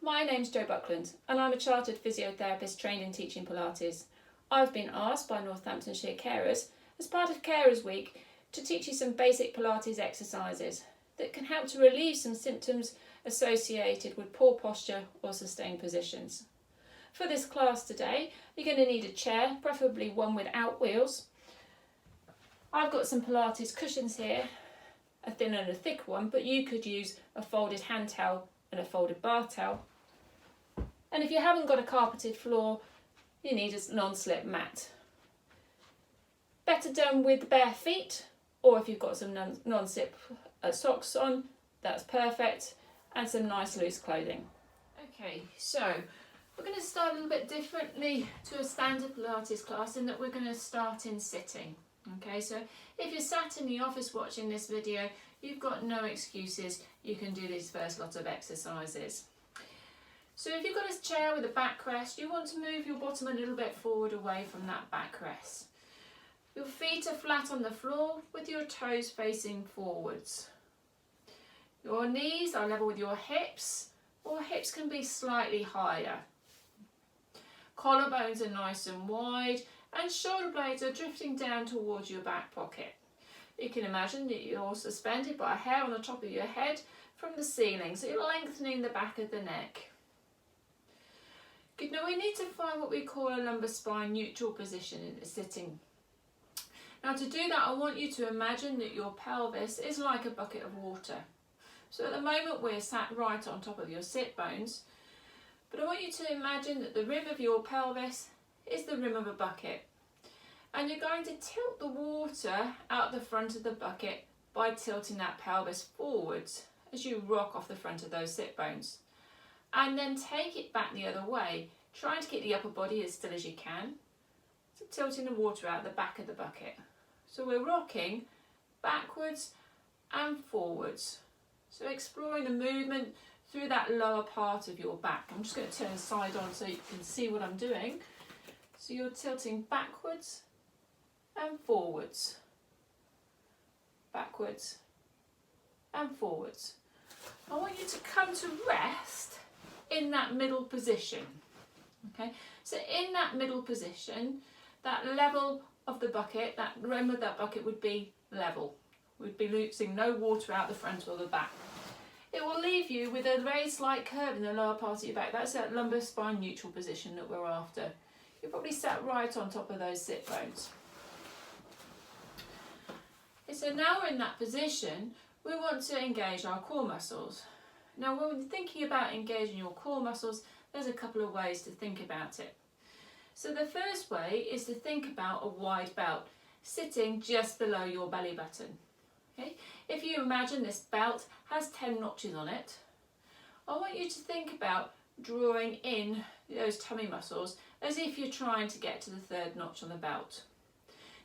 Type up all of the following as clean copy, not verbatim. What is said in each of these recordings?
My name's Jo Buckland and I'm a chartered physiotherapist trained in teaching Pilates. I've been asked by Northamptonshire carers as part of Carers Week to teach you some basic Pilates exercises that can help to relieve some symptoms associated with poor posture or sustained positions. For this class today, you're going to need a chair, preferably one without wheels. I've got some Pilates cushions here, a thin and a thick one, but you could use a folded hand towel and a folded bar towel. And if you haven't got a carpeted floor, you need a non-slip mat. Better done with bare feet, or if you've got some non-slip socks on, that's perfect, and some nice loose clothing. Okay, so we're going to start a little bit differently to a standard Pilates class in that we're going to start in sitting. Okay, so if you're sat in the office watching this video, you've got no excuses. You can do these first lot of exercises. So if you've got a chair with a backrest, you want to move your bottom a little bit forward away from that backrest. Your feet are flat on the floor with your toes facing forwards. Your knees are level with your hips, or hips can be slightly higher. Collarbones are nice and wide, and shoulder blades are drifting down towards your back pocket. You can imagine that you're suspended by a hair on the top of your head from the ceiling, so you're lengthening the back of the neck. Good. Now we need to find what we call a lumbar spine neutral position in the sitting. Now to do that, I want you to imagine that your pelvis is like a bucket of water. So at the moment we're sat right on top of your sit bones, but I want you to imagine that the rim of your pelvis is the rim of a bucket. And you're going to tilt the water out the front of the bucket by tilting that pelvis forwards as you rock off the front of those sit bones. And then take it back the other way, trying to keep the upper body as still as you can. So tilting the water out the back of the bucket. So we're rocking backwards and forwards. So exploring the movement through that lower part of your back. I'm just going to turn the side on so you can see what I'm doing. So you're tilting backwards and forwards. Backwards and forwards. I want you to come to rest in that middle position. Okay, so in that middle position, that level of the bucket, that rim of that bucket would be level. We'd be losing no water out the front or the back. It will leave you with a very slight curve in the lower part of your back. That's that lumbar spine neutral position that we're after. You're probably sat right on top of those sit bones. Okay, so now we're in that position, we want to engage our core muscles. Now when we're thinking about engaging your core muscles, there's a couple of ways to think about it. So the first way is to think about a wide belt sitting just below your belly button. Okay? If you imagine this belt has 10 notches on it, I want you to think about drawing in those tummy muscles as if you're trying to get to the third notch on the belt.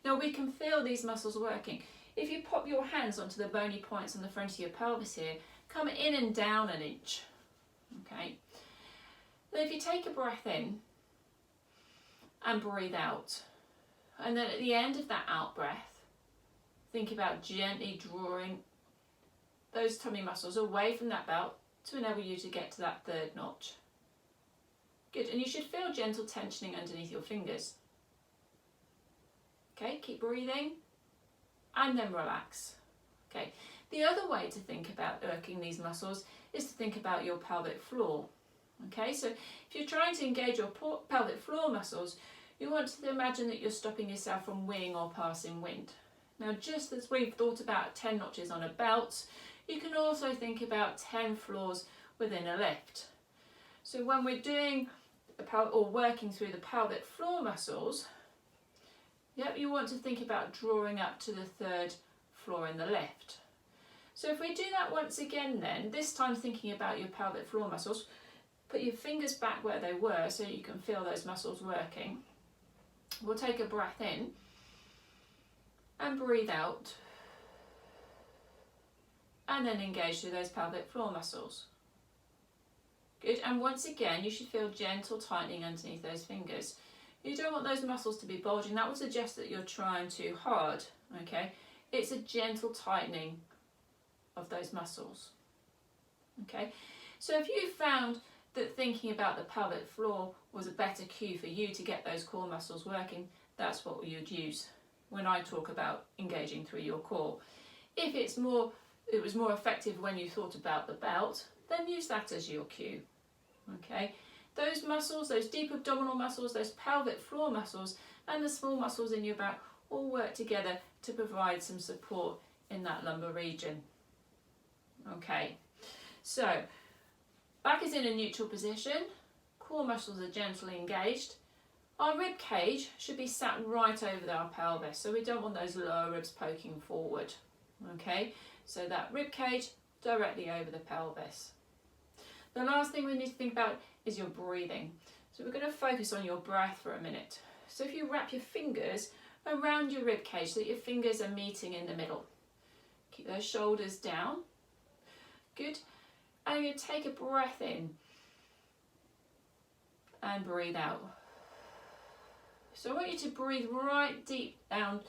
Now we can feel these muscles working. If you pop your hands onto the bony points on the front of your pelvis here, come in and down an inch. Okay. Then if you take a breath in and breathe out, and then at the end of that out breath, think about gently drawing those tummy muscles away from that belt to enable you to get to that third notch. Good, and you should feel gentle tensioning underneath your fingers. Okay, keep breathing and then relax. Okay, the other way to think about working these muscles is to think about your pelvic floor. Okay, so if you're trying to engage your pelvic floor muscles, you want to imagine that you're stopping yourself from winging or passing wind. Now, just as we've thought about 10 notches on a belt, you can also think about 10 floors within a lift. So when we're doing or working through the pelvic floor muscles, you want to think about drawing up to the third floor in the lift. So if we do that once again then, this time thinking about your pelvic floor muscles, put your fingers back where they were so you can feel those muscles working. We'll take a breath in and breathe out, and then engage through those pelvic floor muscles. Good, and once again you should feel gentle tightening underneath those fingers. You don't want those muscles to be bulging. That would suggest that you're trying too hard. Okay, it's a gentle tightening of those muscles. Okay, so if you found that thinking about the pelvic floor was a better cue for you to get those core muscles working, that's what you'd use when I talk about engaging through your core. If it was more effective when you thought about the belt, then use that as your cue. Okay, those muscles, those deep abdominal muscles, those pelvic floor muscles, and the small muscles in your back all work together to provide some support in that lumbar region. Okay, so back is in a neutral position, core muscles are gently engaged. Our rib cage should be sat right over our pelvis, so we don't want those lower ribs poking forward. Okay, so that rib cage directly over the pelvis. The last thing we need to think about is your breathing. So we're going to focus on your breath for a minute. So if you wrap your fingers around your rib cage so that your fingers are meeting in the middle. Keep those shoulders down. Good. And you take a breath in and breathe out. So I want you to breathe right deep down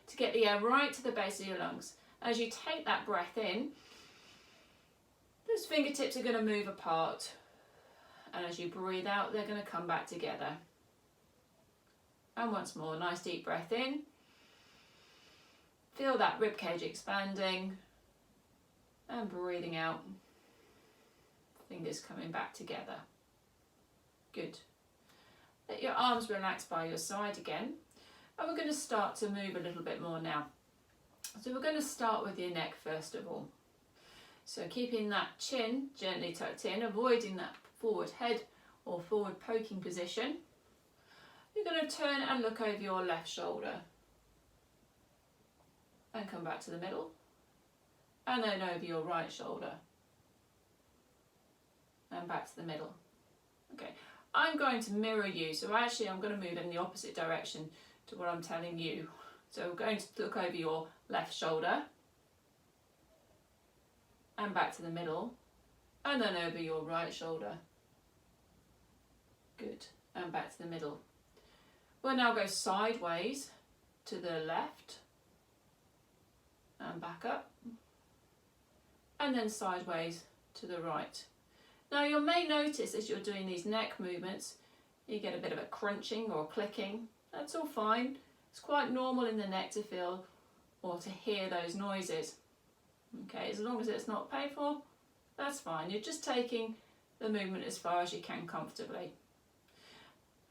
to get the air right to the base of your lungs. As you take that breath in, those fingertips are going to move apart. And as you breathe out, they're going to come back together. And once more, nice deep breath in. Feel that rib cage expanding. And breathing out. Fingers coming back together. Good. Let your arms relax by your side again. And we're going to start to move a little bit more now. So we're going to start with your neck first of all. So keeping that chin gently tucked in, avoiding that forward head or forward poking position. You're going to turn and look over your left shoulder. And come back to the middle. And then over your right shoulder. And back to the middle. Okay, I'm going to mirror you, so actually I'm going to move in the opposite direction to what I'm telling you. So we're going to look over your left shoulder. And back to the middle. And then over your right shoulder. Good. And back to the middle. We'll now go sideways to the left. And back up. And then sideways to the right. Now you may notice as you're doing these neck movements, you get a bit of a crunching or clicking. That's all fine. It's quite normal in the neck to feel or to hear those noises. Okay, as long as it's not painful, that's fine. You're just taking the movement as far as you can comfortably.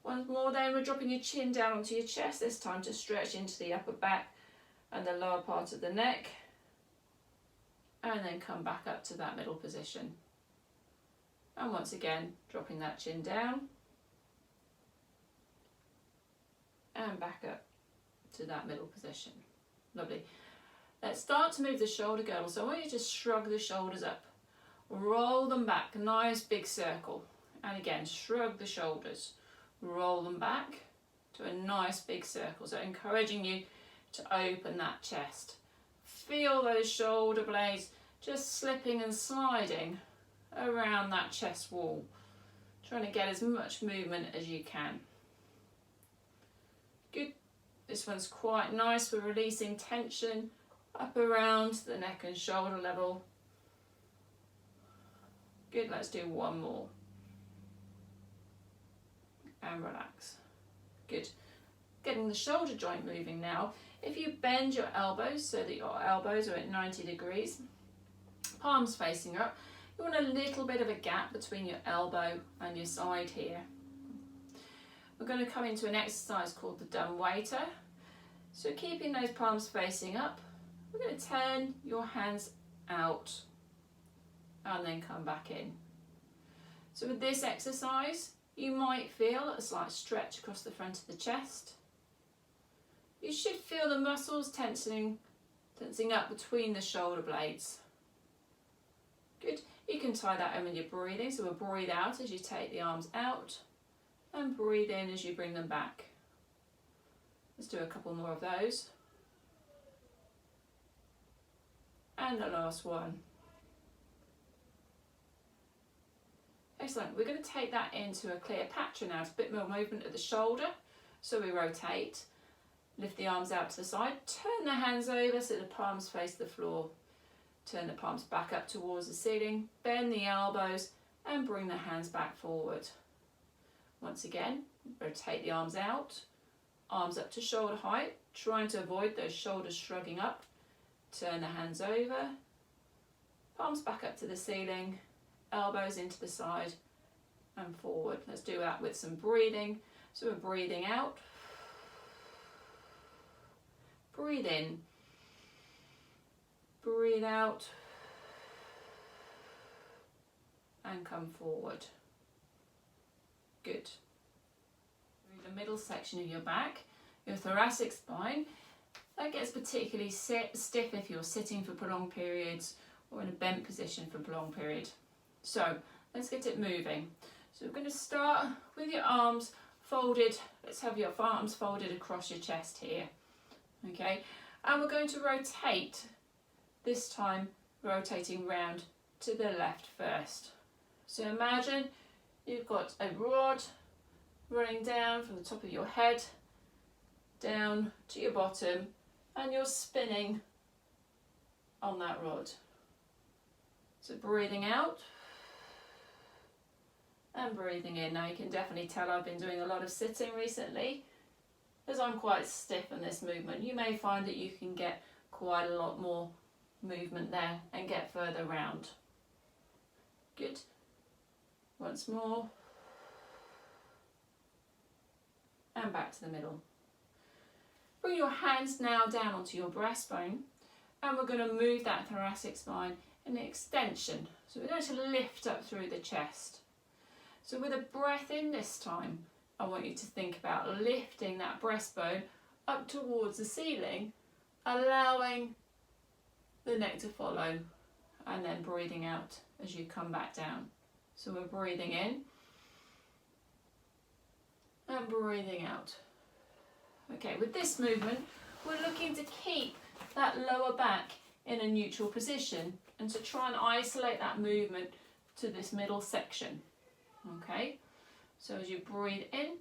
Once more then, we're dropping your chin down onto your chest, this time to stretch into the upper back and the lower part of the neck. And then come back up to that middle position. And once again, dropping that chin down. And back up to that middle position. Lovely. Let's start to move the shoulder girdle. So I want you to shrug the shoulders up. Roll them back, nice big circle. And again, shrug the shoulders. Roll them back to a nice big circle. So encouraging you to open that chest. Feel those shoulder blades just slipping and sliding around that chest wall. Trying to get as much movement as you can. Good. This one's quite nice for releasing tension up around the neck and shoulder level. Good, let's do one more. And relax. Good. Getting the shoulder joint moving now. If you bend your elbows so that your elbows are at 90 degrees, palms facing up, you want a little bit of a gap between your elbow and your side here. We're going to come into an exercise called the dumb waiter. So keeping those palms facing up, we're going to turn your hands out and then come back in. So with this exercise, you might feel a slight stretch across the front of the chest. You should feel the muscles tensing up between the shoulder blades. Good. You can tie that in with your breathing. So we'll breathe out as you take the arms out and breathe in as you bring them back. Let's do a couple more of those. And the last one. Excellent. We're going to take that into a Cleopatra now. It's a bit more movement at the shoulder. So we rotate, lift the arms out to the side, turn the hands over so the palms face the floor. Turn the palms back up towards the ceiling, bend the elbows and bring the hands back forward. Once again, rotate the arms out, arms up to shoulder height, trying to avoid those shoulders shrugging up. Turn the hands over, palms back up to the ceiling, elbows into the side and forward. Let's do that with some breathing. So we're breathing out, breathe in, breathe out, and come forward. Good. Through the middle section of your back, your thoracic spine, that gets particularly stiff if you're sitting for prolonged periods or in a bent position for a prolonged period. So let's get it moving. So we're going to start with your arms folded. Let's have your arms folded across your chest here. Okay, and we're going to rotate, this time rotating round to the left first. So imagine you've got a rod running down from the top of your head down to your bottom, and you're spinning on that rod. So breathing out and breathing in. Now you can definitely tell I've been doing a lot of sitting recently, as I'm quite stiff in this movement. You may find that you can get quite a lot more movement there and get further round. Good. Once more. And back to the middle. Bring your hands now down onto your breastbone, and we're going to move that thoracic spine in an extension. So we're going to lift up through the chest. So with a breath in this time, I want you to think about lifting that breastbone up towards the ceiling, allowing the neck to follow, and then breathing out as you come back down. So we're breathing in and breathing out. Okay, with this movement, we're looking to keep that lower back in a neutral position and to try and isolate that movement to this middle section. Okay, so as you breathe in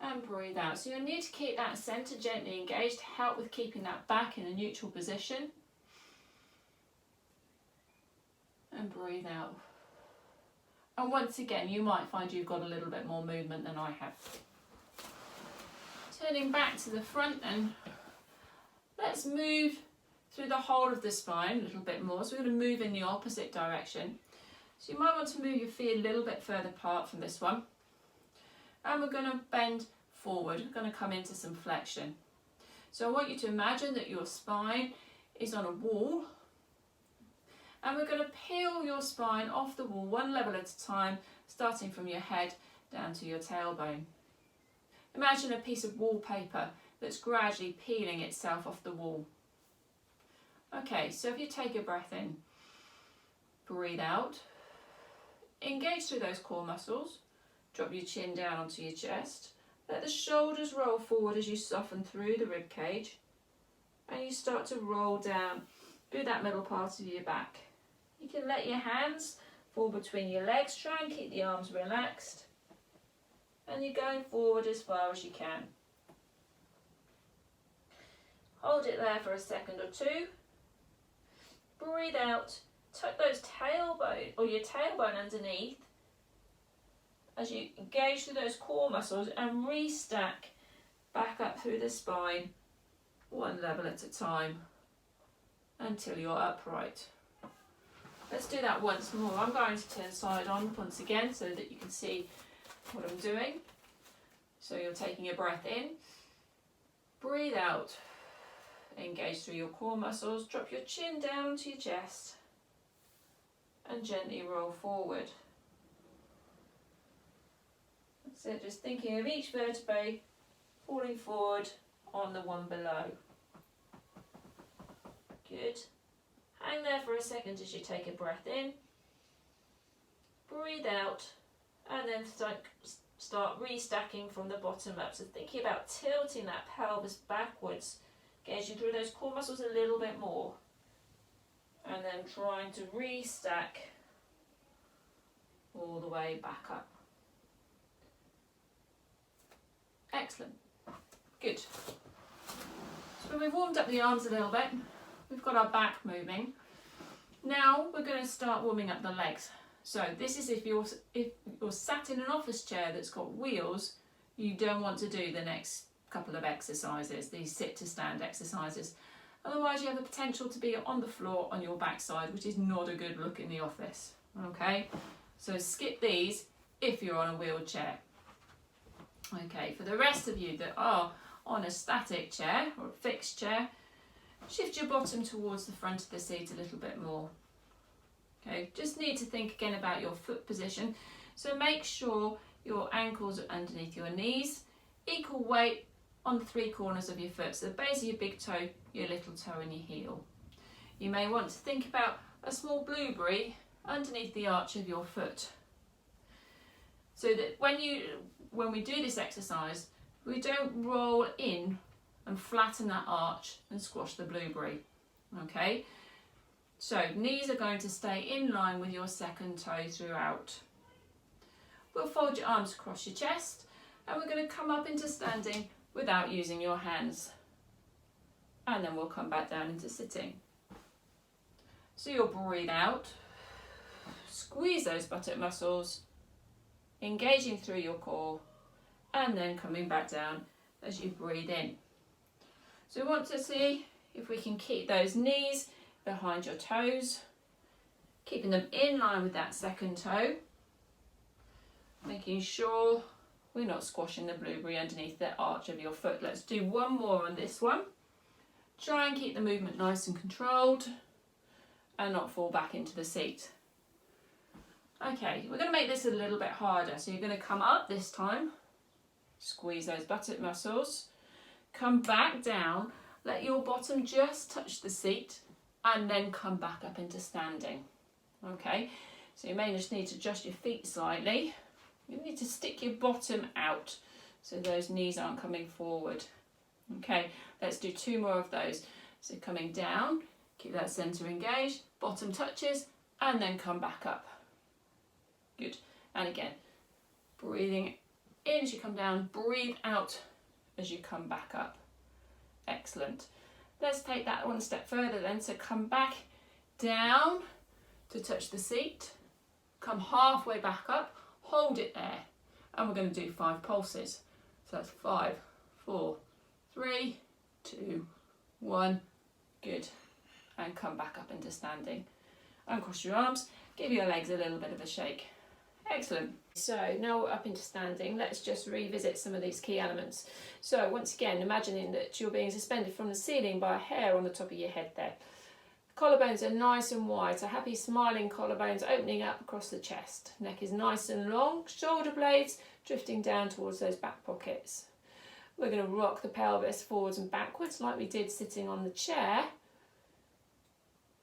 and breathe out. So you'll need to keep that centre gently engaged to help with keeping that back in a neutral position. And breathe out. And once again, you might find you've got a little bit more movement than I have. Turning back to the front then, let's move through the whole of the spine a little bit more. So we're going to move in the opposite direction. So you might want to move your feet a little bit further apart from this one. And we're going to bend forward. We're going to come into some flexion. So I want you to imagine that your spine is on a wall. And we're going to peel your spine off the wall one level at a time, starting from your head down to your tailbone. Imagine a piece of wallpaper that's gradually peeling itself off the wall. Okay, so if you take a breath in, breathe out, engage through those core muscles, drop your chin down onto your chest, let the shoulders roll forward as you soften through the rib cage, and you start to roll down through that middle part of your back. You can let your hands fall between your legs, try and keep the arms relaxed, and you're going forward as far as you can. Hold it there for a second or two. Breathe out, tuck those tailbone or your tailbone underneath as you engage through those core muscles and restack back up through the spine one level at a time until you're upright. Let's do that once more. I'm going to turn side on once again so that you can see what I'm doing. So you're taking a breath in, breathe out, engage through your core muscles, drop your chin down onto your chest and gently roll forward. That's it, just thinking of each vertebrae falling forward on the one below. Good. Hang there for a second as you take a breath in, breathe out, and then start restacking from the bottom up. So thinking about tilting that pelvis backwards, engaging through those core muscles a little bit more, and then trying to restack all the way back up. Excellent. Good. So we've warmed up the arms a little bit. We've got our back moving. Now we're going to start warming up the legs. So this is if you're sat in an office chair that's got wheels, you don't want to do the next couple of exercises, these sit to stand exercises. Otherwise you have the potential to be on the floor on your backside, which is not a good look in the office. Okay, so skip these if you're on a wheelchair. Okay, for the rest of you that are on a static chair or a fixed chair, shift your bottom towards the front of the seat a little bit more. Okay, just need to think again about your foot position. So make sure your ankles are underneath your knees, equal weight on the three corners of your foot, so the base of your big toe, your little toe and your heel. You may want to think about a small blueberry underneath the arch of your foot, so that when we do this exercise, we don't roll in and flatten that arch and squash the blueberry. Okay, so knees are going to stay in line with your second toe throughout. We'll fold your arms across your chest and we're going to come up into standing without using your hands, and then we'll come back down into sitting. So you'll breathe out, squeeze those buttock muscles, engaging through your core, and then coming back down as you breathe in. So we want to see if we can keep those knees behind your toes, keeping them in line with that second toe, making sure we're not squashing the blueberry underneath the arch of your foot. Let's do one more on this one. Try and keep the movement nice and controlled and not fall back into the seat. Okay, we're going to make this a little bit harder. So you're going to come up this time, squeeze those buttock muscles, come back down, let your bottom just touch the seat, and then come back up into standing. Okay, so you may just need to adjust your feet slightly. You need to stick your bottom out so those knees aren't coming forward. Okay, let's do two more of those. So coming down, keep that centre engaged, bottom touches, and then come back up. Good, and again, breathing in as you come down, breathe out as you come back up. Excellent. Let's take that one step further then. So come back down to touch the seat, come halfway back up, hold it there, and we're going to do 5 pulses. So that's 5, 4, 3, 2, 1. Good. And come back up into standing. Uncross your arms, give your legs a little bit of a shake. Excellent. So now we're up into standing. Let's just revisit some of these key elements. So once again, imagining that you're being suspended from the ceiling by a hair on the top of your head there. Collarbones are nice and wide, so happy smiling collarbones opening up across the chest. Neck is nice and long, shoulder blades drifting down towards those back pockets. We're going to rock the pelvis forwards and backwards like we did sitting on the chair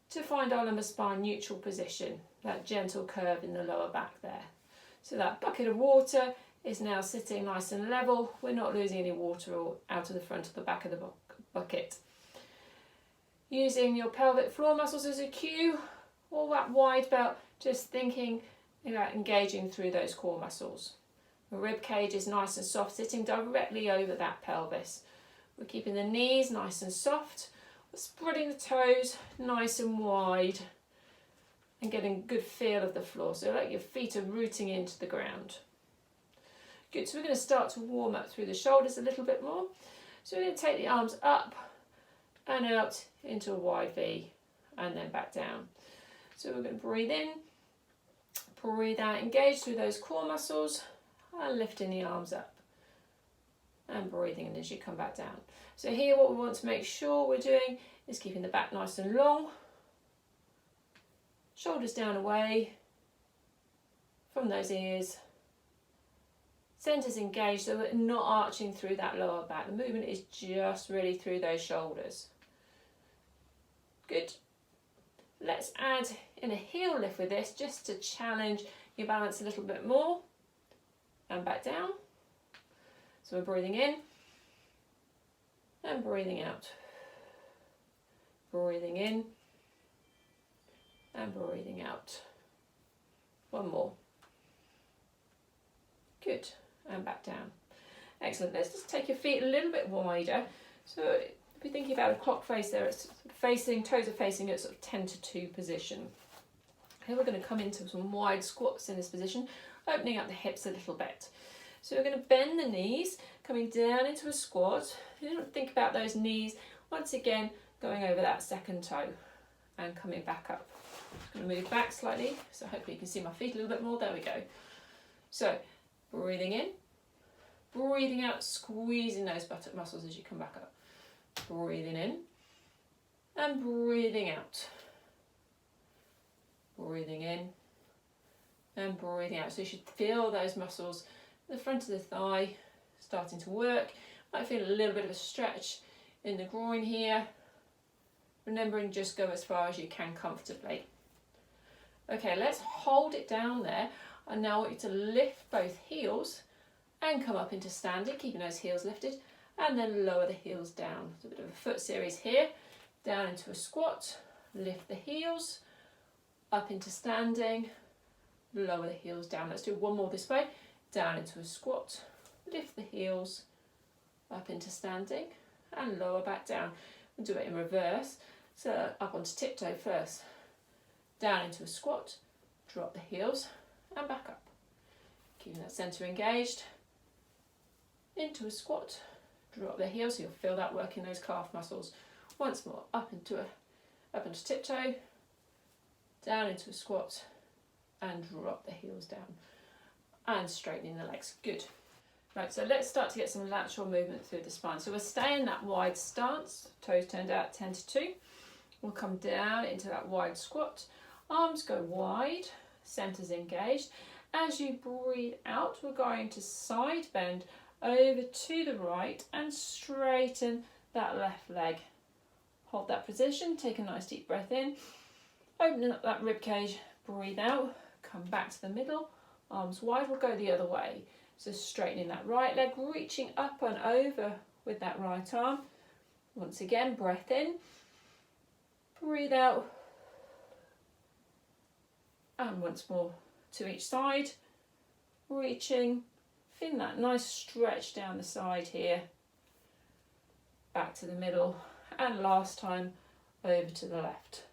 to find our lumbar spine neutral position, that gentle curve in the lower back there. So that bucket of water is now sitting nice and level. We're not losing any water out of the front of the back of the bucket. Using your pelvic floor muscles as a cue, or that wide belt, just thinking about engaging through those core muscles. The rib cage is nice and soft, sitting directly over that pelvis. We're keeping the knees nice and soft. We're spreading the toes nice and wide and getting a good feel of the floor, so like your feet are rooting into the ground. Good, so we're going to start to warm up through the shoulders a little bit more. So we're going to take the arms up and out into a wide V and then back down. So we're going to breathe in, breathe out, engage through those core muscles and lifting the arms up and breathing in as you come back down. So here what we want to make sure we're doing is keeping the back nice and long, shoulders down away from those ears, centres engaged so we're not arching through that lower back. The movement is just really through those shoulders. Good. Let's add in a heel lift with this just to challenge your balance a little bit more. And back down. So we're breathing in and breathing out. Breathing in and breathing out. One more. Good. And back down. Excellent. Let's just take your feet a little bit wider. So If you're thinking about a clock face there, it's facing, toes are facing at sort of 10 to 2 position. Okay, we're going to come into some wide squats in this position, opening up the hips a little bit. So we're going to bend the knees, coming down into a squat. You don't think about those knees, once again, going over that second toe and coming back up. I'm going to move back slightly, so hopefully you can see my feet a little bit more. There we go. So breathing in, breathing out, squeezing those buttock muscles as you come back up. Breathing in and breathing out. Breathing in and breathing out. So you should feel those muscles at the front of the thigh starting to work. Might feel a little bit of a stretch in the groin here. Remembering just go as far as you can comfortably. Okay, let's hold it down there. And now I want you to lift both heels and come up into standing, keeping those heels lifted, and then lower the heels down. It's a bit of a foot series here. Down into a squat, lift the heels, up into standing, lower the heels down. Let's do one more this way. Down into a squat, lift the heels, up into standing, and lower back down. We'll do it in reverse. So up onto tiptoe first. Down into a squat, drop the heels, and back up. Keeping that centre engaged. Into a squat, drop the heels, so you'll feel that working those calf muscles. Once more, up onto tiptoe, down into a squat, and drop the heels down. And straightening the legs. Good. Right, so let's start to get some lateral movement through the spine. So we'll stay in that wide stance, toes turned out 10 to 2. We'll come down into that wide squat. Arms go wide, centre's engaged. As you breathe out, we're going to side bend over to the right and straighten that left leg. Hold that position, take a nice deep breath in, opening up that rib cage, breathe out, come back to the middle, arms wide, we'll go the other way. So straightening that right leg, reaching up and over with that right arm. Once again, breath in, breathe out, and once more to each side, reaching, feeling that nice stretch down the side here, back to the middle, and last time over to the left.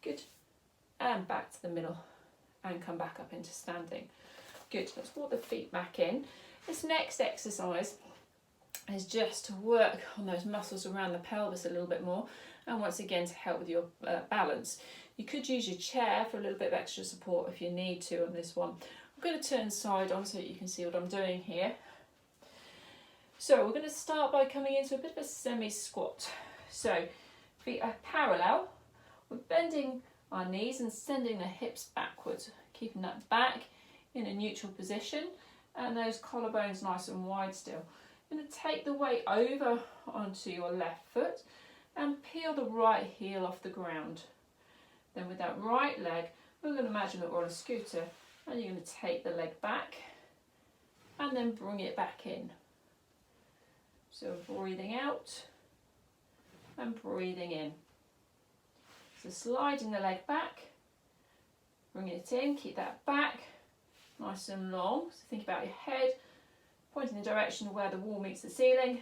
Good, and back to the middle, and come back up into standing. Good, let's walk the feet back in. This next exercise is just to work on those muscles around the pelvis a little bit more, and once again to help with your balance. You could use your chair for a little bit of extra support if you need to on this one. I'm going to turn side on so that you can see what I'm doing here. So we're going to start by coming into a bit of a semi-squat. So feet are parallel. We're bending our knees and sending the hips backwards, keeping that back in a neutral position and those collarbones nice and wide still. You're going to take the weight over onto your left foot and peel the right heel off the ground. Then with that right leg, we're going to imagine that we're on a scooter, and you're going to take the leg back and then bring it back in. So breathing out and breathing in. So sliding the leg back, bringing it in, keep that back nice and long. So think about your head pointing in the direction of where the wall meets the ceiling,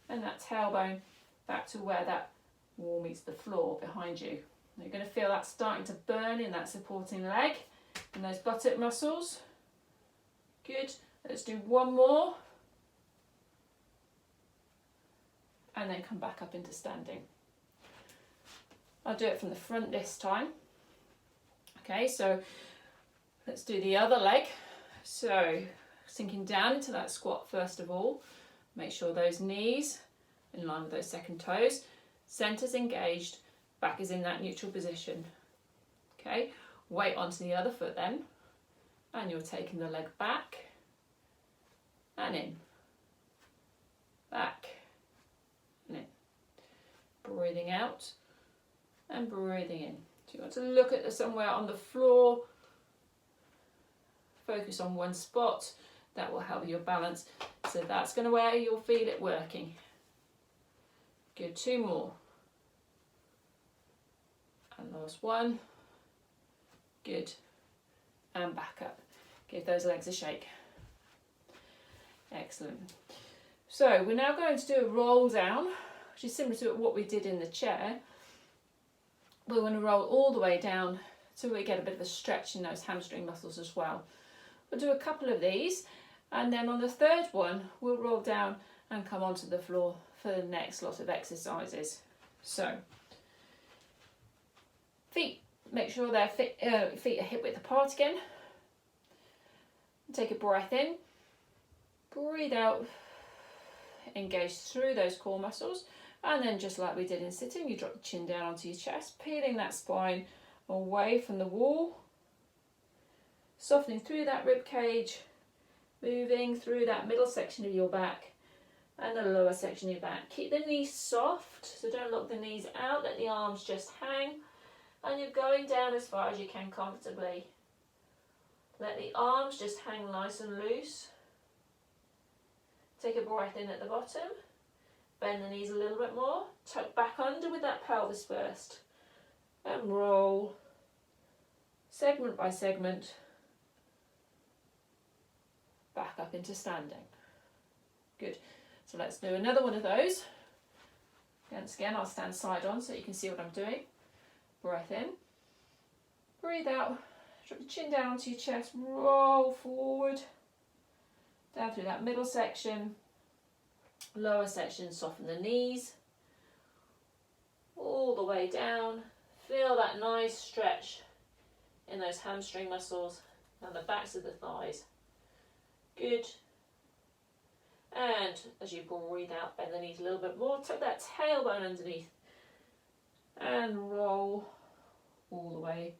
and that tailbone back to where that wall meets the floor behind you. You're going to feel that starting to burn in that supporting leg and those buttock muscles. Good. Let's do one more. And then come back up into standing. I'll do it from the front this time. Okay, so let's do the other leg. So sinking down into that squat first of all. Make sure those knees in line with those second toes. Centre's engaged. Back is in that neutral position. Okay, weight onto the other foot then, and you're taking the leg back and in, back and in. Breathing out and breathing in. So you want to look at somewhere on the floor, focus on one spot, that will help your balance. So that's going to where you'll feel it working. Good, two more. And last one. Good. And back up. Give those legs a shake. Excellent. So we're now going to do a roll down, which is similar to what we did in the chair. We're going to roll all the way down so we get a bit of a stretch in those hamstring muscles as well. We'll do a couple of these, and then on the third one we'll roll down and come onto the floor for the next lot of exercises. So feet, make sure their feet are hip width apart again. Take a breath in, breathe out, engage through those core muscles, and then just like we did in sitting, you drop the chin down onto your chest, peeling that spine away from the wall, softening through that rib cage, moving through that middle section of your back and the lower section of your back. Keep the knees soft, so don't lock the knees out, let the arms just hang, and you're going down as far as you can comfortably. Let the arms just hang nice and loose. Take a breath in at the bottom, bend the knees a little bit more, tuck back under with that pelvis first, and roll, segment by segment, back up into standing. Good. So let's do another one of those. Once again, I'll stand side on so you can see what I'm doing. Breath in, breathe out, drop the chin down onto your chest, roll forward, down through that middle section, lower section, soften the knees, all the way down. Feel that nice stretch in those hamstring muscles and the backs of the thighs. Good. And as you breathe out, bend the knees a little bit more, tuck that tailbone underneath and roll all the way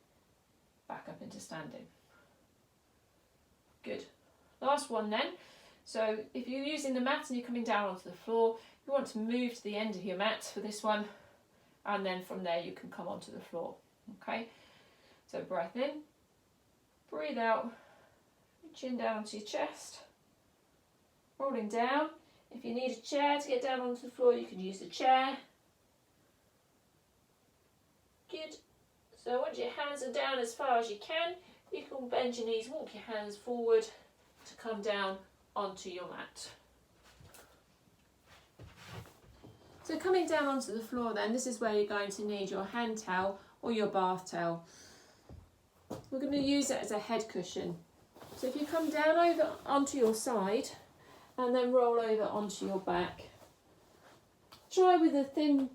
back up into standing. Good. Last one then. So if you're using the mat and you're coming down onto the floor, you want to move to the end of your mat for this one, and then from there you can come onto the floor. Okay, so breath in, breathe out, chin down onto your chest, rolling down. If you need a chair to get down onto the floor, you can use the chair. Good. So once your hands are down as far as you can bend your knees, walk your hands forward to come down onto your mat. So coming down onto the floor then, this is where you're going to need your hand towel or your bath towel. We're going to use it as a head cushion. So if you come down over onto your side and then roll over onto your back. Try with a thin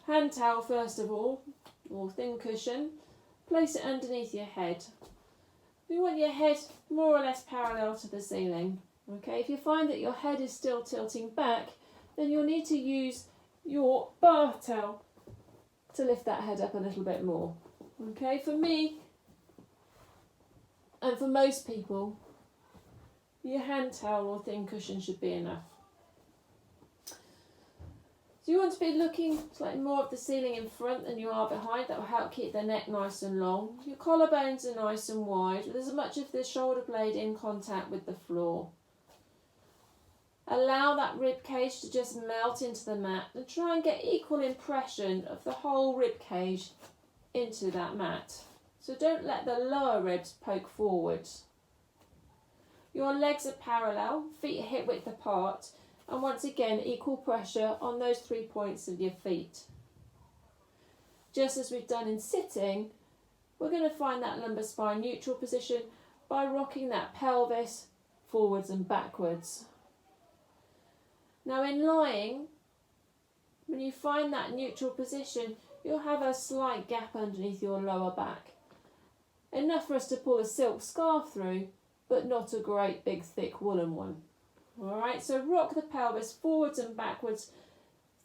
hand towel first of all, or thin cushion. Place it underneath your head. You want your head more or less parallel to the ceiling. Okay, if you find that your head is still tilting back, then you'll need to use your bath towel to lift that head up a little bit more. Okay, for me and for most people, your hand towel or thin cushion should be enough. So you want to be looking slightly more at the ceiling in front than you are behind. That will help keep the neck nice and long. Your collarbones are nice and wide with as much of the shoulder blade in contact with the floor. Allow that rib cage to just melt into the mat and try and get equal impression of the whole rib cage into that mat. So don't let the lower ribs poke forwards. Your legs are parallel, feet are hip width apart, and once again equal pressure on those 3 points of your feet. Just as we've done in sitting, we're going to find that lumbar spine neutral position by rocking that pelvis forwards and backwards. Now in lying, when you find that neutral position, you'll have a slight gap underneath your lower back. Enough for us to pull a silk scarf through, but not a great big thick woolen one. Alright, so rock the pelvis forwards and backwards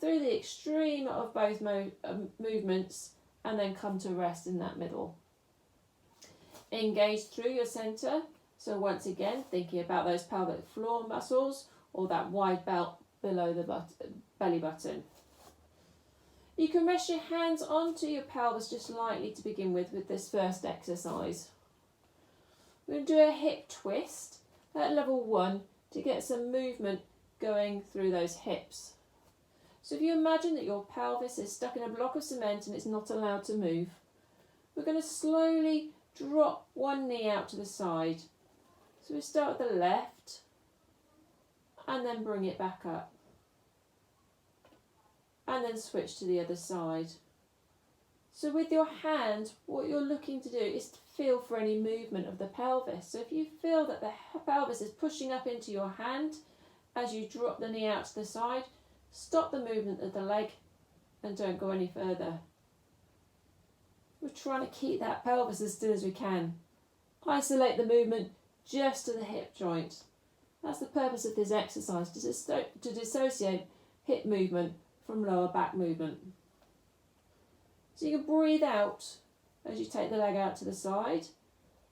through the extreme of both movements and then come to rest in that middle. Engage through your centre, so once again thinking about those pelvic floor muscles or that wide belt below the belly button. You can rest your hands onto your pelvis just lightly to begin with this first exercise. We're going to do a hip twist at level 1 to get some movement going through those hips. So if you imagine that your pelvis is stuck in a block of cement and it's not allowed to move, we're going to slowly drop one knee out to the side. So we start with the left and then bring it back up. and then switch to the other side. So with your hand, what you're looking to do is to feel for any movement of the pelvis. So if you feel that the pelvis is pushing up into your hand as you drop the knee out to the side, stop the movement of the leg and don't go any further. We're trying to keep that pelvis as still as we can. Isolate the movement just to the hip joint. That's the purpose of this exercise, to dissociate hip movement from lower back movement. So you can breathe out as you take the leg out to the side.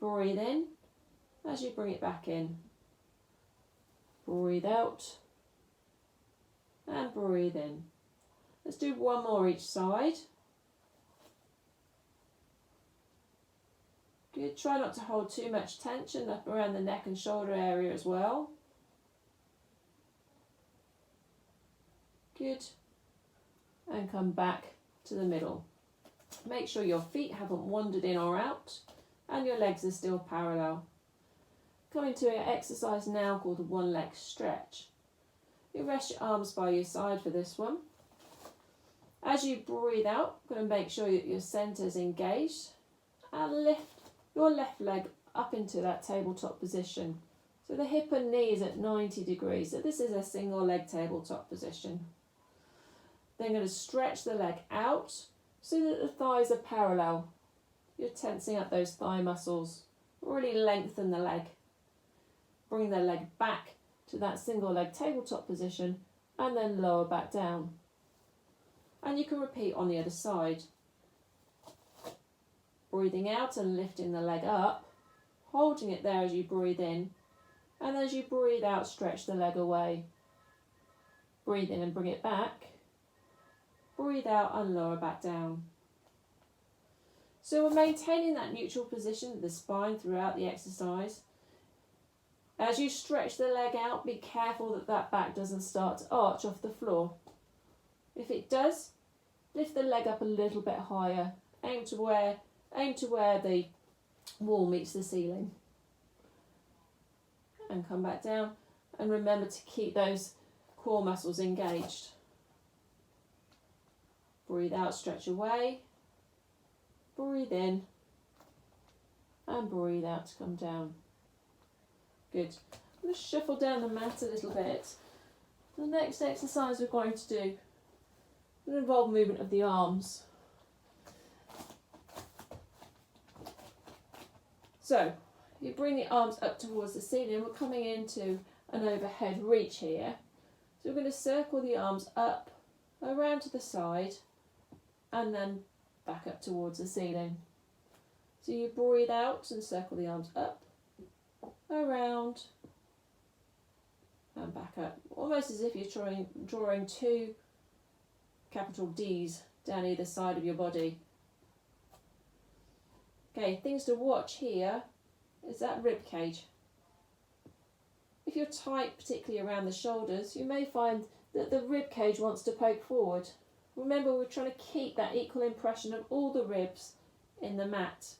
Breathe in as you bring it back in. Breathe out and breathe in. Let's do one more each side. Good. Try not to hold too much tension up around the neck and shoulder area as well. Good. And come back to the middle. Make sure your feet haven't wandered in or out and your legs are still parallel. Coming to an exercise now called a one leg stretch. You rest your arms by your side for this one. As you breathe out, I'm going to make sure that your centre is engaged and lift your left leg up into that tabletop position. So the hip and knee is at 90 degrees. So this is a single leg tabletop position. Then going to stretch the leg out so that the thighs are parallel. You're tensing up those thigh muscles. Really lengthen the leg. Bring the leg back to that single leg tabletop position and then lower back down. And you can repeat on the other side. Breathing out and lifting the leg up, holding it there as you breathe in, and as you breathe out, stretch the leg away. Breathe in and bring it back. Breathe out and lower back down. So we're maintaining that neutral position of the spine throughout the exercise. As you stretch the leg out, be careful that that back doesn't start to arch off the floor. If it does, lift the leg up a little bit higher. Aim to where the wall meets the ceiling. And come back down. And remember to keep those core muscles engaged. Breathe out, stretch away. Breathe in. And breathe out to come down. Good. I'm going to shuffle down the mat a little bit. The next exercise we're going to do will involve movement of the arms. So, you bring the arms up towards the ceiling. We're coming into an overhead reach here. So we're going to circle the arms up, around to the side, and then back up towards the ceiling. So you breathe out and circle the arms up, around, and back up. Almost as if you're drawing two capital D's down either side of your body. Okay, things to watch here is that rib cage. If you're tight, particularly around the shoulders, you may find that the rib cage wants to poke forward. Remember, we're trying to keep that equal impression of all the ribs in the mat.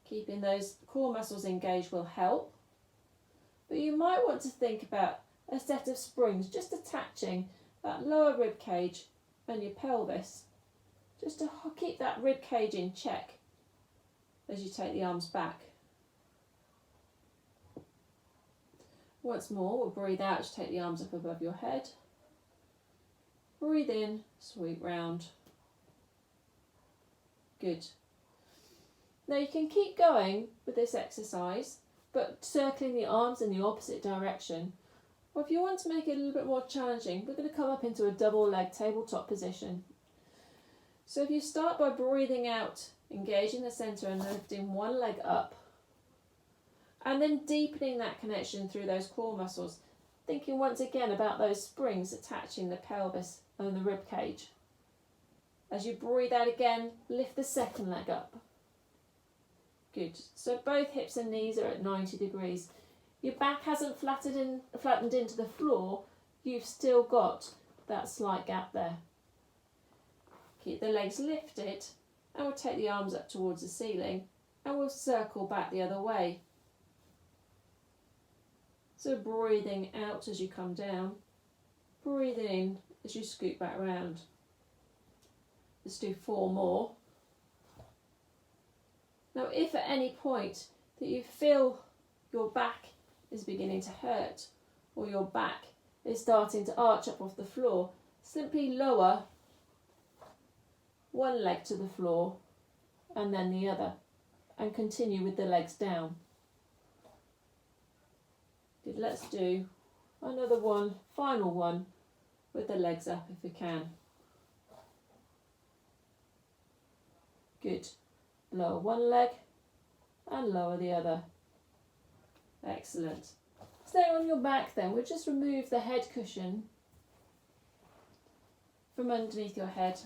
Keeping those core muscles engaged will help. But you might want to think about a set of springs just attaching that lower rib cage and your pelvis, just to keep that rib cage in check as you take the arms back. Once more, we'll breathe out to take the arms up above your head. Breathe in, sweep round. Good. Now you can keep going with this exercise, but circling the arms in the opposite direction. Or if you want to make it a little bit more challenging, we're going to come up into a double leg tabletop position. So if you start by breathing out, engaging the centre and lifting one leg up, and then deepening that connection through those core muscles, thinking once again about those springs attaching the pelvis and the rib cage. As you breathe out again, lift the second leg up. Good. So both hips and knees are at 90 degrees. Your back hasn't flattened into the floor. You've still got that slight gap there. Keep the legs lifted, and we'll take the arms up towards the ceiling, and we'll circle back the other way. So breathing out as you come down, breathing in as you scoot back round. Let's do 4 more. Now if at any point that you feel your back is beginning to hurt or your back is starting to arch up off the floor, simply lower one leg to the floor and then the other, and continue with the legs down. Good, let's do another one, final one, with the legs up if we can. Good. Lower one leg and lower the other. Excellent. Stay on your back then. We'll just remove the head cushion from underneath your head,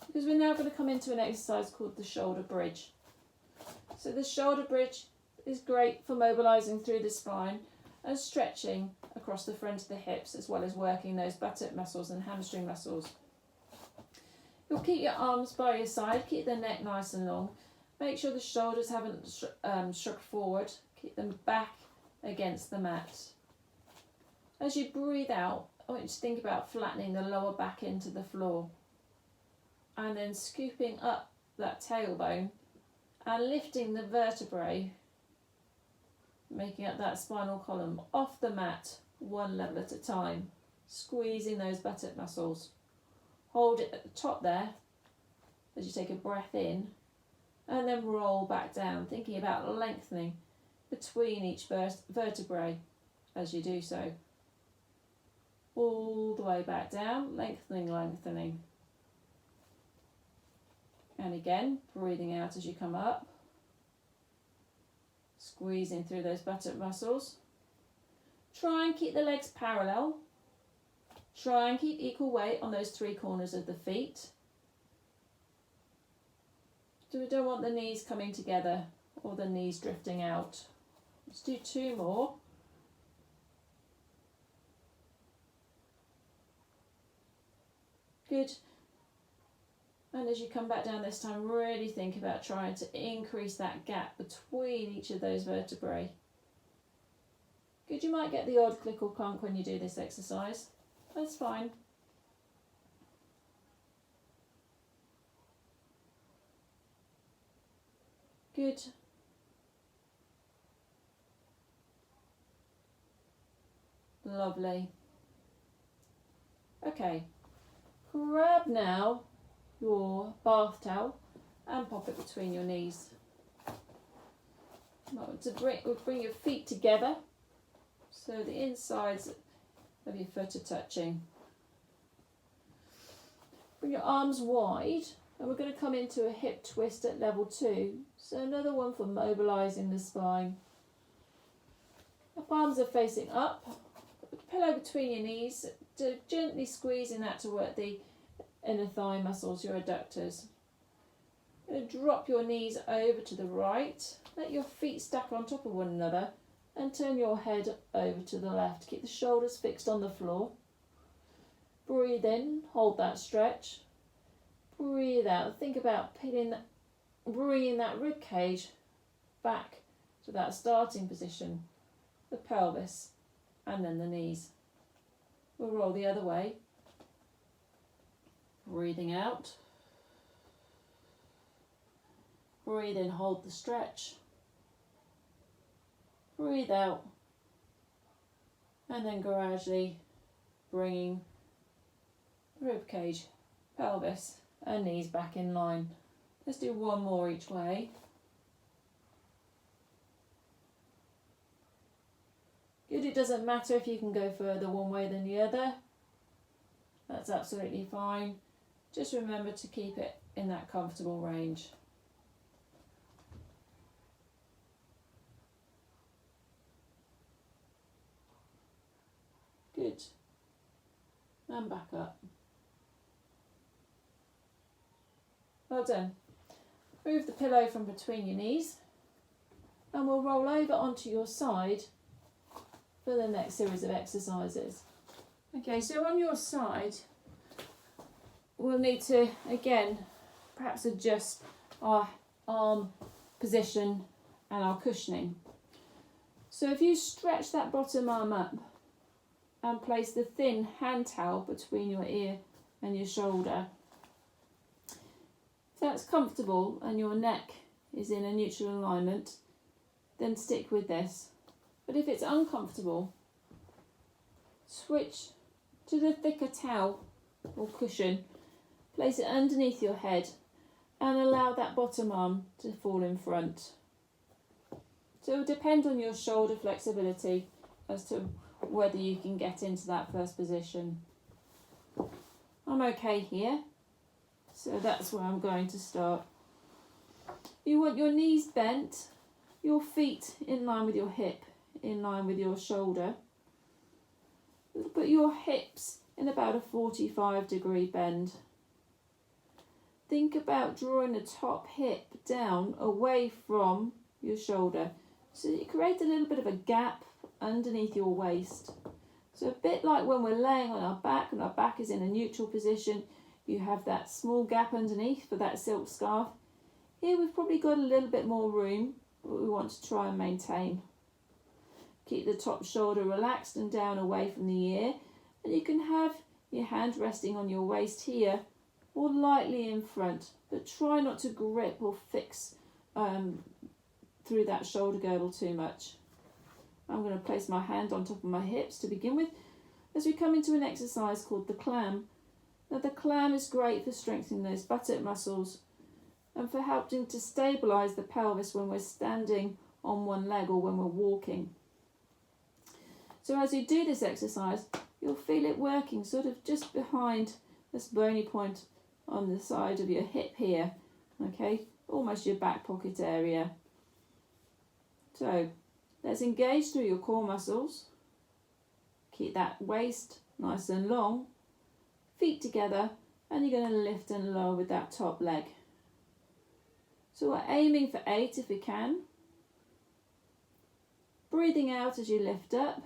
because we're now going to come into an exercise called the shoulder bridge. So the shoulder bridge is great for mobilising through the spine and stretching across the front of the hips, as well as working those buttock muscles and hamstring muscles. You'll keep your arms by your side, keep the neck nice and long. Make sure the shoulders haven't shrugged forward. Keep them back against the mat. As you breathe out, I want you to think about flattening the lower back into the floor, and then scooping up that tailbone and lifting the vertebrae, making up that spinal column off the mat one level at a time, squeezing those buttock muscles. Hold it at the top there as you take a breath in, and then roll back down, thinking about lengthening between each vertebrae as you do so. All the way back down, lengthening, lengthening. And again, breathing out as you come up, squeezing through those buttock muscles. Try and keep the legs parallel. Try and keep equal weight on those 3 corners of the feet. So we don't want the knees coming together or the knees drifting out. Let's do 2 more. Good. And as you come back down this time, really think about trying to increase that gap between each of those vertebrae. Good, you might get the odd click or clunk when you do this exercise. That's fine. Good. Lovely. Okay, grab now your bath towel and pop it between your knees. Bring your feet together so the insides of your foot are touching. Bring your arms wide, and we're going to come into a hip twist at level 2. So another one for mobilising the spine. The palms are facing up. Put the pillow between your knees, gently squeezing that to work the inner thigh muscles, your adductors. You're going to drop your knees over to the right. Let your feet stack on top of one another and turn your head over to the left. Keep the shoulders fixed on the floor. Breathe in, hold that stretch. Breathe out. Think about bringing that rib cage back to that starting position, the pelvis, and then the knees. We'll roll the other way. Breathing out. Breathe in, hold the stretch. Breathe out. And then gradually bringing rib cage, pelvis, and knees back in line. Let's do 1 more each way. Good, it doesn't matter if you can go further one way than the other. That's absolutely fine. Just remember to keep it in that comfortable range. Good. And back up. Well done. Move the pillow from between your knees, and we'll roll over onto your side for the next series of exercises. Okay, so on your side, we'll need to, again, perhaps adjust our arm position and our cushioning. So if you stretch that bottom arm up and place the thin hand towel between your ear and your shoulder. If that's comfortable and your neck is in a neutral alignment, then stick with this. But if it's uncomfortable, switch to the thicker towel or cushion, place it underneath your head and allow that bottom arm to fall in front. So it will depend on your shoulder flexibility as to whether you can get into that first position. I'm okay here, so that's where I'm going to start. You want your knees bent, your feet in line with your hip, in line with your shoulder. Put your hips in about a 45-degree bend. Think about drawing the top hip down away from your shoulder, so that you create a little bit of a gap underneath your waist. So a bit like when we're laying on our back and our back is in a neutral position, you have that small gap underneath for that silk scarf. Here we've probably got a little bit more room, but we want to try and maintain. Keep the top shoulder relaxed and down away from the ear, and you can have your hand resting on your waist here or lightly in front, but try not to grip or fix through that shoulder girdle too much. I'm going to place my hand on top of my hips to begin with as we come into an exercise called the clam. Now the clam is great for strengthening those buttock muscles and for helping to stabilise the pelvis when we're standing on one leg or when we're walking. So as you do this exercise, you'll feel it working sort of just behind this bony point on the side of your hip here, okay, almost your back pocket area. So let's engage through your core muscles. Keep that waist nice and long, feet together, and you're going to lift and lower with that top leg. So we're aiming for 8 if we can. Breathing out as you lift up.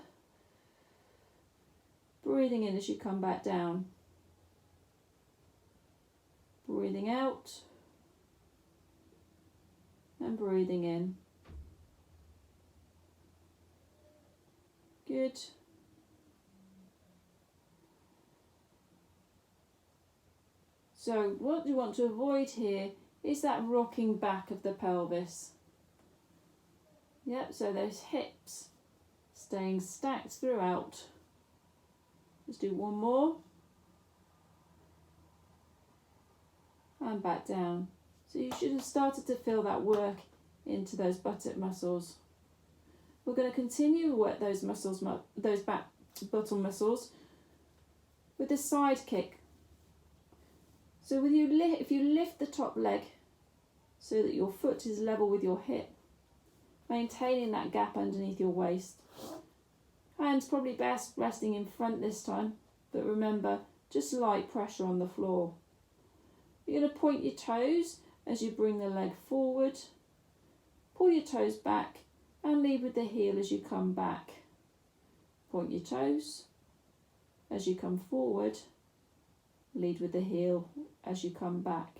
Breathing in as you come back down. Breathing out. And breathing in. Good. So what you want to avoid here is that rocking back of the pelvis. Yep, so those hips staying stacked throughout. Let's do one more. And back down. So you should have started to feel that work into those buttock muscles. We're going to continue to work those muscles, those back bottom muscles, with a side kick. So with you, if you lift the top leg so that your foot is level with your hip, maintaining that gap underneath your waist. Hands probably best resting in front this time, but remember, just light pressure on the floor. You're going to point your toes as you bring the leg forward, pull your toes back and lead with the heel as you come back. Point your toes as you come forward, lead with the heel as you come back.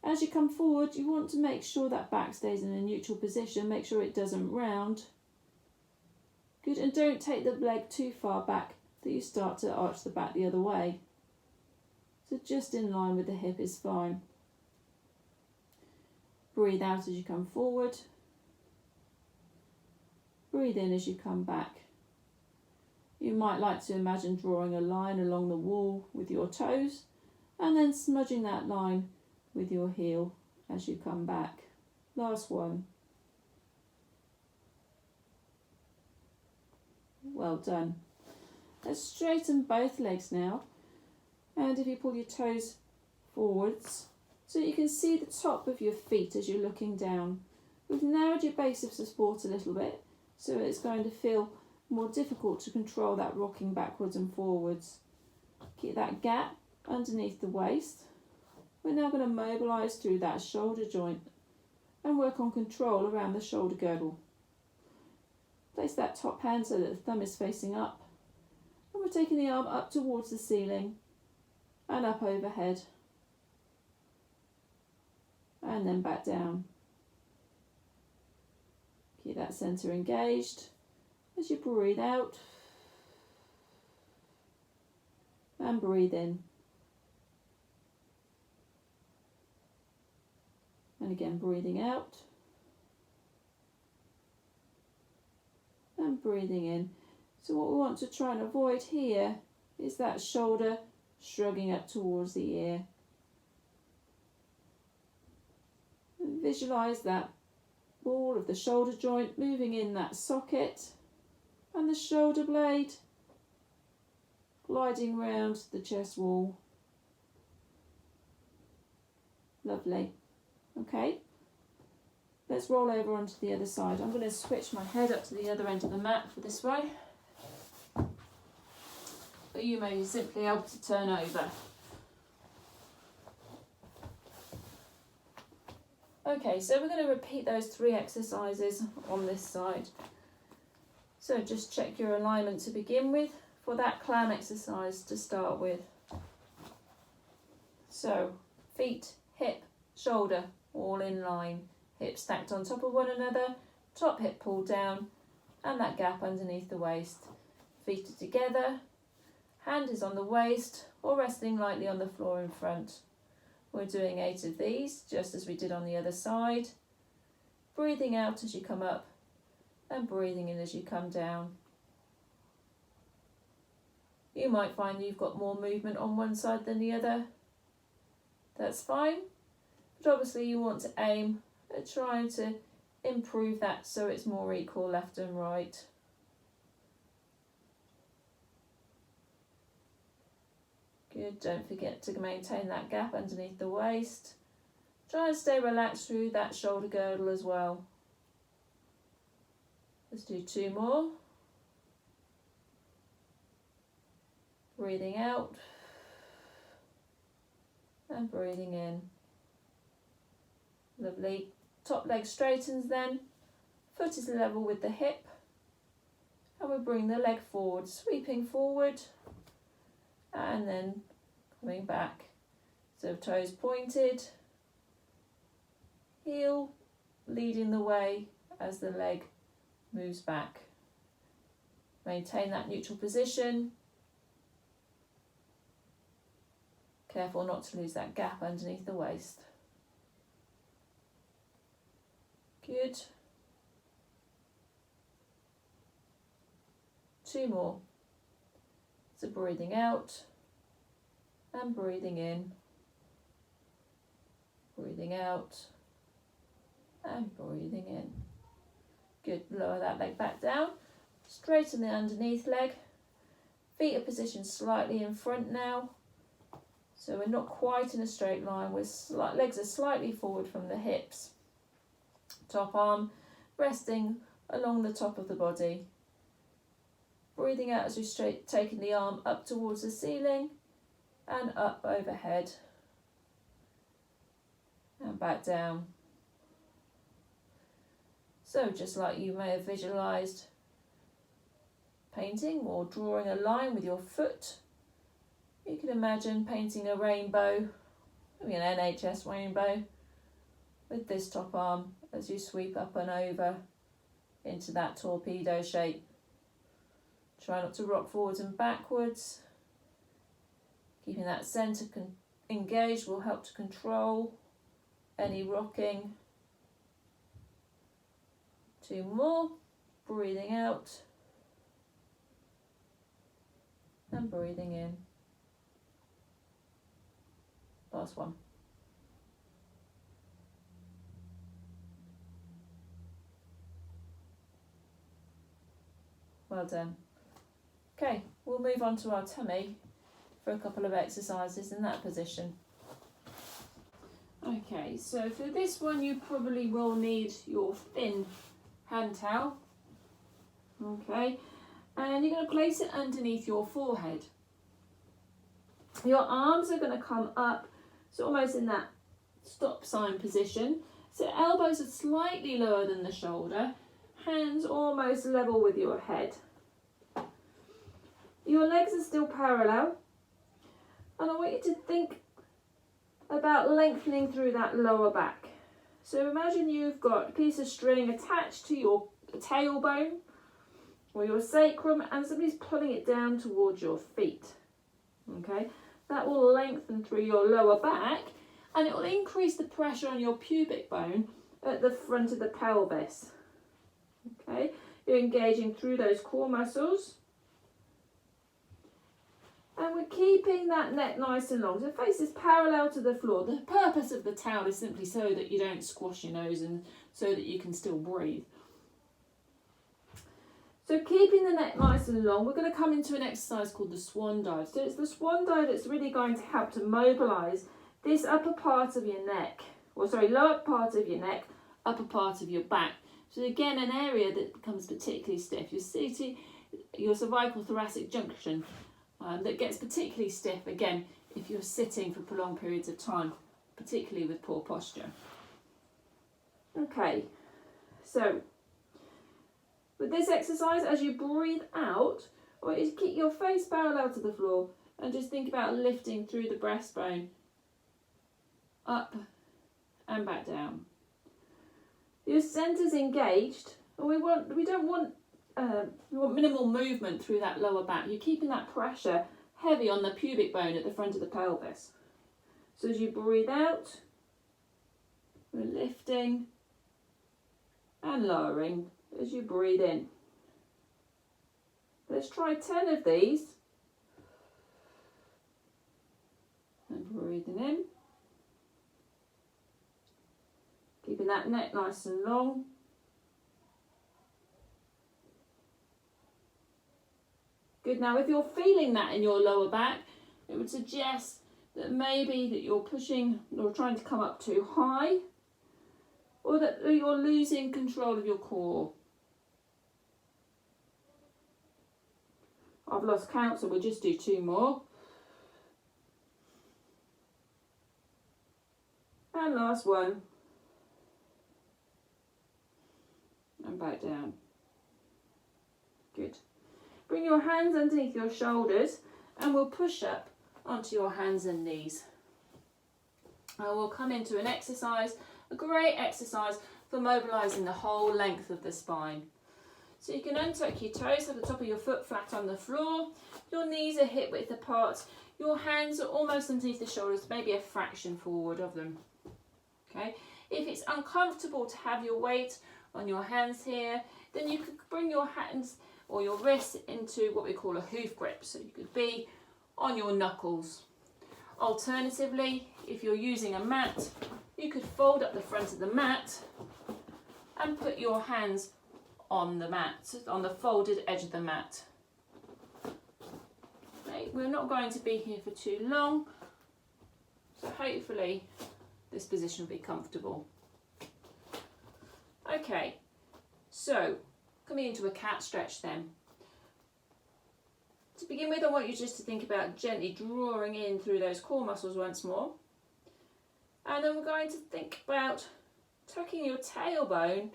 As you come forward, you want to make sure that back stays in a neutral position, make sure it doesn't round. Good, and don't take the leg too far back that you start to arch the back the other way. So just in line with the hip is fine. Breathe out as you come forward. Breathe in as you come back. You might like to imagine drawing a line along the wall with your toes and then smudging that line with your heel as you come back. Last one. Well done. Let's straighten both legs now. And if you pull your toes forwards, so you can see the top of your feet as you're looking down. We've narrowed your base of support a little bit, so it's going to feel more difficult to control that rocking backwards and forwards. Keep that gap underneath the waist. We're now going to mobilise through that shoulder joint and work on control around the shoulder girdle. Place that top hand so that the thumb is facing up. And we're taking the arm up towards the ceiling and up overhead. And then back down. Keep that centre engaged as you breathe out and breathe in. And again, breathing out and breathing in. So what we want to try and avoid here is that shoulder shrugging up towards the ear. And visualise that ball of the shoulder joint moving in that socket and the shoulder blade gliding round the chest wall. Lovely. Okay, let's roll over onto the other side. I'm going to switch my head up to the other end of the mat for this way. But you may simply able to turn over. Okay, so we're going to repeat those 3 exercises on this side. So just check your alignment to begin with for that clam exercise to start with. So feet, hip, shoulder, all in line, hips stacked on top of one another, top hip pulled down, and that gap underneath the waist. Feet are together, hand is on the waist or resting lightly on the floor in front. We're doing 8 of these, just as we did on the other side. Breathing out as you come up and breathing in as you come down. You might find you've got more movement on one side than the other. That's fine. But obviously you want to aim at trying to improve that so it's more equal left and right. Good, don't forget to maintain that gap underneath the waist. Try and stay relaxed through that shoulder girdle as well. Let's do 2 more. Breathing out and breathing in. Lovely. Top leg straightens then, foot is level with the hip, and we bring the leg forward, sweeping forward and then coming back. So toes pointed, heel leading the way as the leg moves back. Maintain that neutral position. Careful not to lose that gap underneath the waist. Good. 2 more. So breathing out and breathing in. Breathing out and breathing in. Good. Lower that leg back down. Straighten the underneath leg. Feet are positioned slightly in front now. So we're not quite in a straight line. Legs are slightly forward from the hips. Top arm resting along the top of the body. Breathing out as we're taking the arm up towards the ceiling and up overhead. And back down. So just like you may have visualised painting or drawing a line with your foot, you can imagine painting a rainbow, maybe an NHS rainbow, with this top arm as you sweep up and over into that torpedo shape. Try not to rock forwards and backwards. Keeping that centre engaged will help to control any rocking. 2 more. Breathing out and breathing in. Last one. Well done. Okay, we'll move on to our tummy for a couple of exercises in that position. Okay, so for this one you probably will need your thin hand towel. Okay, and you're going to place it underneath your forehead. Your arms are going to come up, so almost in that stop sign position. So elbows are slightly lower than the shoulder, hands almost level with your head. Your legs are still parallel, and I want you to think about lengthening through that lower back. So imagine you've got a piece of string attached to your tailbone or your sacrum and somebody's pulling it down towards your feet. Okay, that will lengthen through your lower back and it will increase the pressure on your pubic bone at the front of the pelvis. Okay, you're engaging through those core muscles. And we're keeping that neck nice and long. So face is parallel to the floor. The purpose of the towel is simply so that you don't squash your nose and so that you can still breathe. So keeping the neck nice and long, we're going to come into an exercise called the swan dive. So it's the swan dive that's really going to help to mobilise this upper part of your neck, or sorry, lower part of your neck, upper part of your back. So again, an area that becomes particularly stiff. Your cervical thoracic junction that gets particularly stiff, again, if you're sitting for prolonged periods of time, particularly with poor posture. Okay, so with this exercise, as you breathe out, I want you to keep your face parallel to the floor and just think about lifting through the breastbone, up and back down. Your centre's engaged, and we want minimal movement through that lower back. You're keeping that pressure heavy on the pubic bone at the front of the pelvis. So as you breathe out, we're lifting and lowering as you breathe in. Let's try 10 of these. And breathing in. Keeping that neck nice and long. Good. Now if you're feeling that in your lower back, it would suggest that maybe that you're pushing or trying to come up too high, or that you're losing control of your core. I've lost count, so we'll just do 2 more. And last one. And back down. Good. Bring your hands underneath your shoulders and we'll push up onto your hands and knees. And we'll come into an exercise, a great exercise for mobilising the whole length of the spine. So you can untuck your toes, have the top of your foot flat on the floor, your knees are hip width apart, your hands are almost underneath the shoulders, maybe a fraction forward of them. Okay. If it's uncomfortable to have your weight on your hands here, then you could bring your hands or your wrists into what we call a hoof grip. So you could be on your knuckles. Alternatively, if you're using a mat, you could fold up the front of the mat and put your hands on the mat, on the folded edge of the mat. Okay, we're not going to be here for too long, so hopefully this position will be comfortable. Okay, so coming into a cat stretch then. To begin with, I want you just to think about gently drawing in through those core muscles once more. And then we're going to think about tucking your tailbone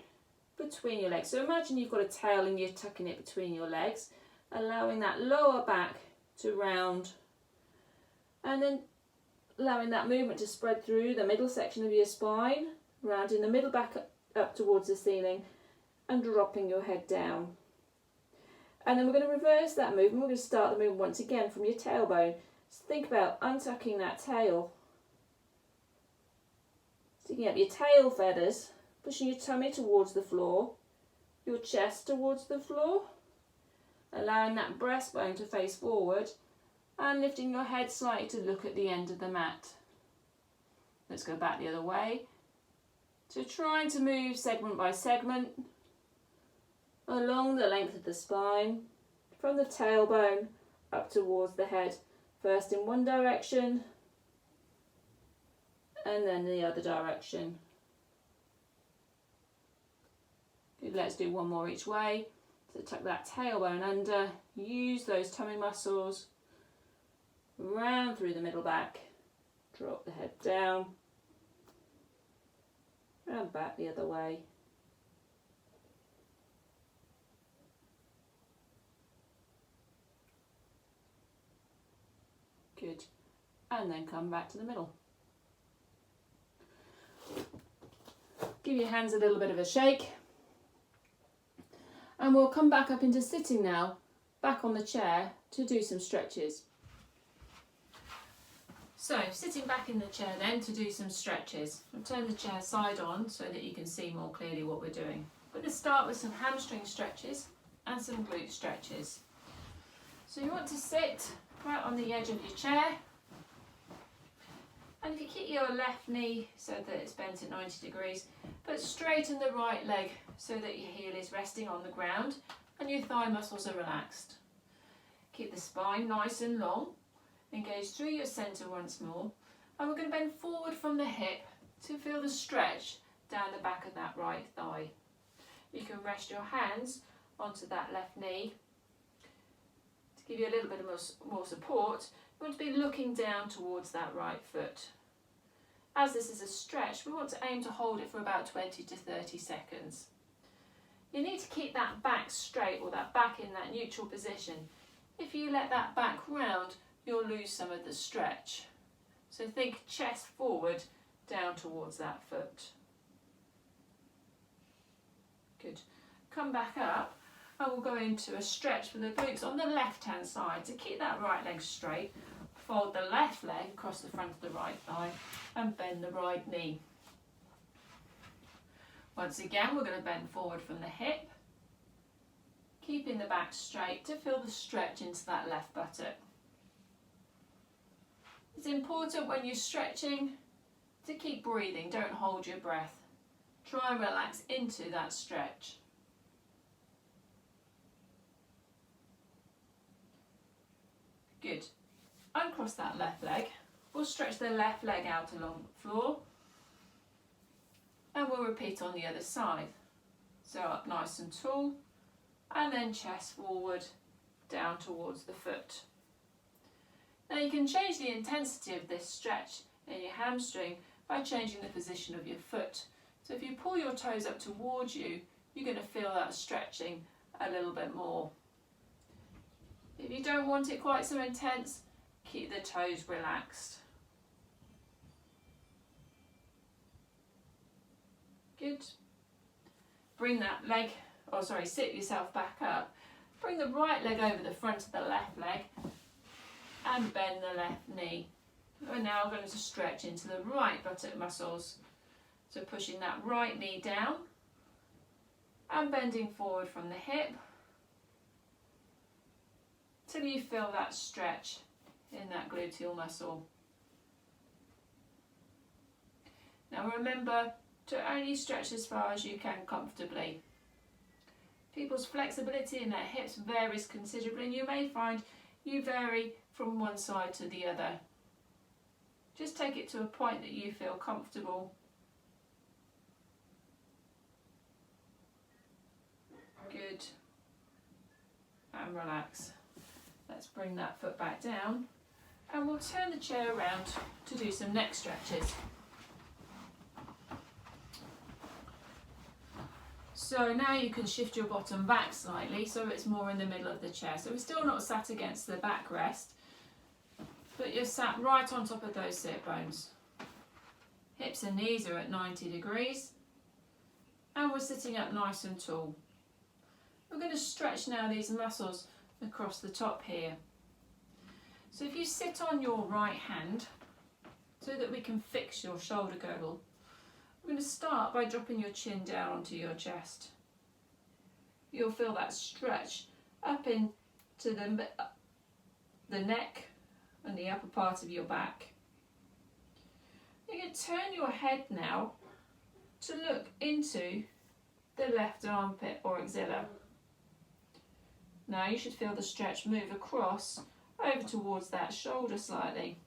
between your legs. So imagine you've got a tail and you're tucking it between your legs, allowing that lower back to round, and then allowing that movement to spread through the middle section of your spine, rounding the middle back up towards the ceiling and dropping your head down. And then we're going to reverse that movement. We're going to start the movement once again from your tailbone. So think about untucking that tail, sticking up your tail feathers, pushing your tummy towards the floor, your chest towards the floor, allowing that breastbone to face forward and lifting your head slightly to look at the end of the mat. Let's go back the other way. So trying to move segment by segment along the length of the spine, from the tailbone up towards the head, first in one direction and then the other direction. Good, let's do one more each way. So tuck that tailbone under, use those tummy muscles, round through the middle back, drop the head down and back the other way. Good, and then come back to the middle. Give your hands a little bit of a shake. And we'll come back up into sitting now, back on the chair to do some stretches. So sitting back in the chair then to do some stretches. I'll turn the chair side on so that you can see more clearly what we're doing. We're going to start with some hamstring stretches and some glute stretches. So you want to sit right on the edge of your chair, and if you keep your left knee so that it's bent at 90 degrees, but straighten the right leg so that your heel is resting on the ground and your thigh muscles are relaxed. Keep the spine nice and long, engage through your centre once more, and we're going to bend forward from the hip to feel the stretch down the back of that right thigh. You can rest your hands onto that left knee to give you a little bit of more support. You want to be looking down towards that right foot. As this is a stretch, we want to aim to hold it for about 20 to 30 seconds. You need to keep that back straight, or that back in that neutral position. If you let that back round, you'll lose some of the stretch. So think chest forward, down towards that foot. Good. Come back up and we'll go into a stretch for the glutes on the left hand side. To keep that right leg straight, fold the left leg across the front of the right thigh and bend the right knee. Once again, we're going to bend forward from the hip, keeping the back straight to feel the stretch into that left buttock. It's important when you're stretching to keep breathing, don't hold your breath. Try and relax into that stretch. Good. Uncross that left leg. We'll stretch the left leg out along the floor. And we'll repeat on the other side. So up nice and tall, and then chest forward, down towards the foot. Now you can change the intensity of this stretch in your hamstring by changing the position of your foot. So if you pull your toes up towards you, you're going to feel that stretching a little bit more. If you don't want it quite so intense, keep the toes relaxed. Good. Bring that leg, sit yourself back up. Bring the right leg over the front of the left leg and bend the left knee. We're now going to stretch into the right buttock muscles. So pushing that right knee down and bending forward from the hip till you feel that stretch in that gluteal muscle. Now remember to only stretch as far as you can comfortably. People's flexibility in their hips varies considerably, and you may find you vary from one side to the other. Just take it to a point that you feel comfortable. Good. And relax. Let's bring that foot back down and we'll turn the chair around to do some neck stretches. So now you can shift your bottom back slightly so it's more in the middle of the chair. So we're still not sat against the backrest, but you're sat right on top of those sit bones. Hips and knees are at 90 degrees and we're sitting up nice and tall. We're going to stretch now these muscles across the top here. So if you sit on your right hand so that we can fix your shoulder girdle, we're going to start by dropping your chin down onto your chest. You'll feel that stretch up into the neck and the upper part of your back. You can turn your head now to look into the left armpit or axilla. Now you should feel the stretch move across over towards that shoulder slightly.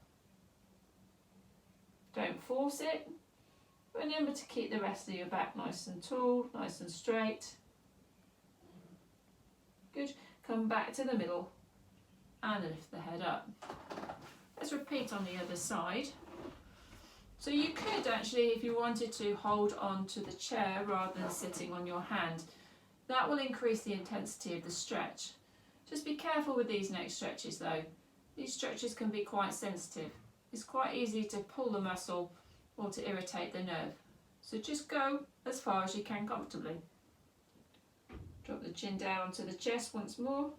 Don't force it. Remember to keep the rest of your back nice and tall, nice and straight. Good. Come back to the middle and lift the head up. Let's repeat on the other side. So you could actually, if you wanted to, hold on to the chair rather than sitting on your hand. That will increase the intensity of the stretch. Just be careful with these neck stretches though. These stretches can be quite sensitive. It's quite easy to pull the muscle or to irritate the nerve. So just go as far as you can comfortably. Drop the chin down onto the chest once more.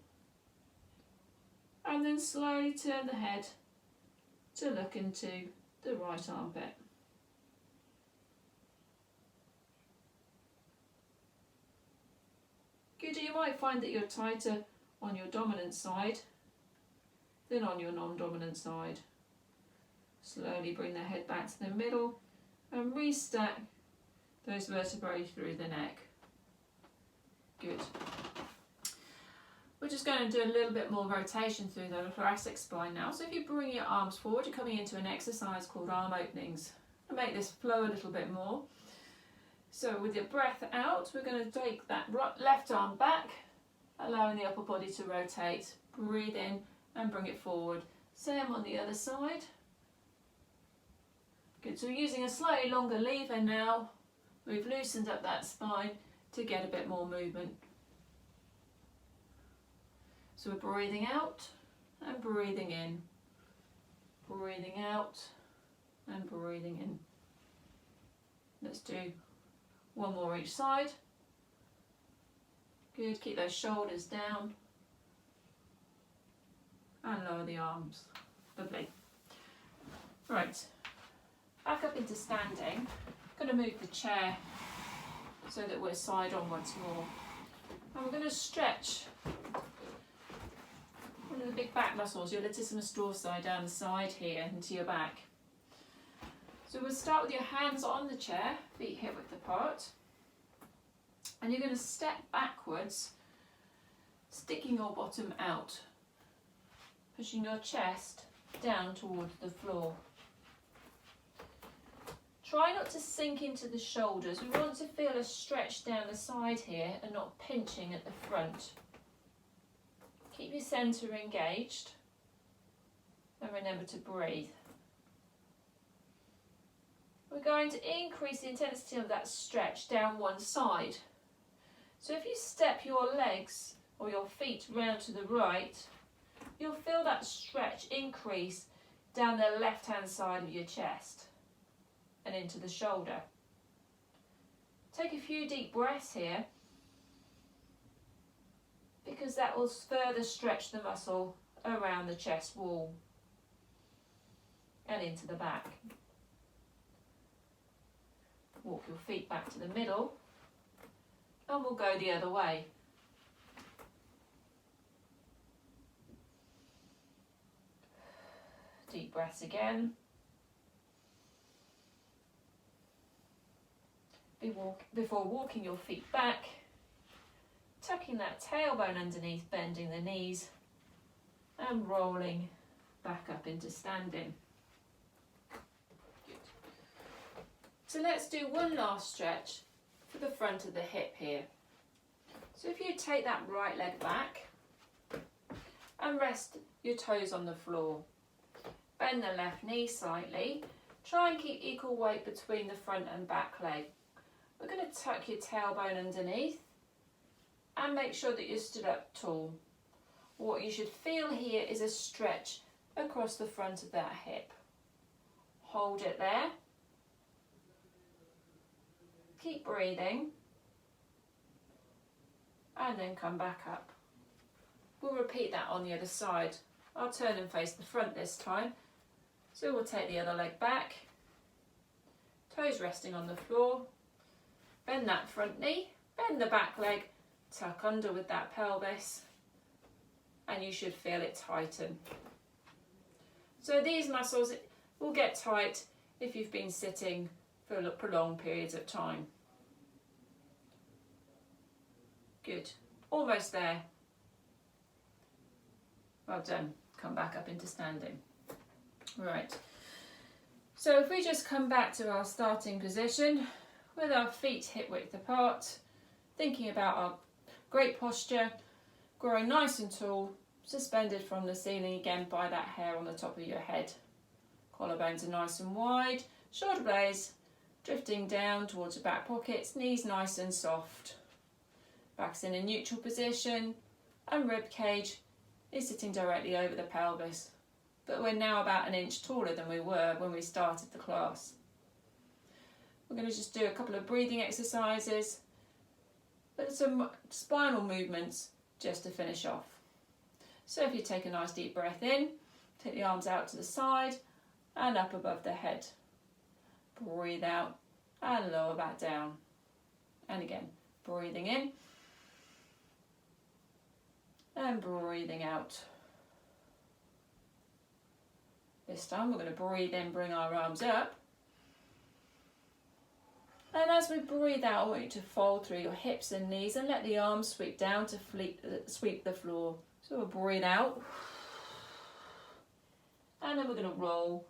And then slowly turn the head to look into the right armpit. Good, you might find that you're tighter on your dominant side than on your non-dominant side. Slowly bring the head back to the middle and restack those vertebrae through the neck. Good. We're just going to do a little bit more rotation through the thoracic spine now. So if you bring your arms forward, you're coming into an exercise called arm openings. I'll make this flow a little bit more. So with your breath out, we're going to take that left arm back, allowing the upper body to rotate. Breathe in and bring it forward. Same on the other side. Good, so we're using a slightly longer lever now. We've loosened up that spine to get a bit more movement. So we're breathing out and breathing in. Breathing out and breathing in. Let's do one more each side. Good, keep those shoulders down and lower the arms. Lovely. Right, back up into standing. I'm going to move the chair so that we're side on once more. And we're going to stretch one of the big back muscles, your latissimus dorsi down the side here into your back. So we'll start with your hands on the chair, feet hip width apart. And you're going to step backwards, sticking your bottom out, pushing your chest down towards the floor. Try not to sink into the shoulders. We want to feel a stretch down the side here and not pinching at the front. Keep your centre engaged and remember to breathe. We're going to increase the intensity of that stretch down one side. So if you step your legs or your feet round to the right, you'll feel that stretch increase down the left hand side of your chest and into the shoulder. Take a few deep breaths here, because that will further stretch the muscle around the chest wall and into the back. Walk your feet back to the middle and we'll go the other way. Deep breaths again. Before walking your feet back, tucking that tailbone underneath, bending the knees and rolling back up into standing. Good. So let's do one last stretch for the front of the hip here. So if you take that right leg back and rest your toes on the floor, bend the left knee slightly, try and keep equal weight between the front and back leg. We're going to tuck your tailbone underneath and make sure that you're stood up tall. What you should feel here is a stretch across the front of that hip. Hold it there. Keep breathing. And then come back up. We'll repeat that on the other side. I'll turn and face the front this time. So we'll take the other leg back. Toes resting on the floor. Bend that front knee, bend the back leg, tuck under with that pelvis, and you should feel it tighten. So these muscles will get tight if you've been sitting for prolonged periods of time. Good, almost there. Well done, come back up into standing. Right, so if we just come back to our starting position, with our feet hip width apart, thinking about our great posture, growing nice and tall, suspended from the ceiling again by that hair on the top of your head. Collarbones are nice and wide, shoulder blades drifting down towards your back pockets, knees nice and soft. Back's in a neutral position and rib cage is sitting directly over the pelvis. But we're now about an inch taller than we were when we started the class. We're going to just do a couple of breathing exercises, but some spinal movements just to finish off. So if you take a nice deep breath in, take the arms out to the side, and up above the head. Breathe out and lower back down. And again, breathing in and breathing out. This time we're going to breathe in, bring our arms up. And as we breathe out, I want you to fold through your hips and knees and let the arms sweep down to sweep the floor. So we'll breathe out. And then we're going to roll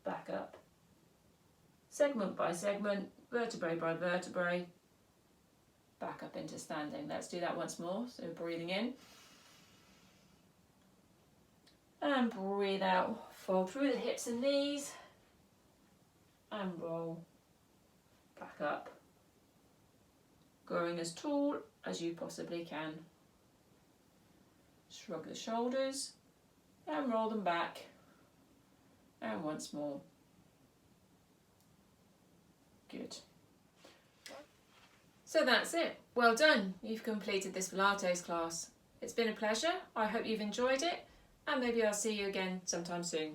back up. Segment by segment, vertebrae by vertebrae, back up into standing. Let's do that once more. So breathing in. And breathe out. Fold through the hips and knees. And roll back up. Growing as tall as you possibly can. Shrug the shoulders and roll them back. And once more. Good. So that's it. Well done. You've completed this Pilates class. It's been a pleasure. I hope you've enjoyed it, and maybe I'll see you again sometime soon.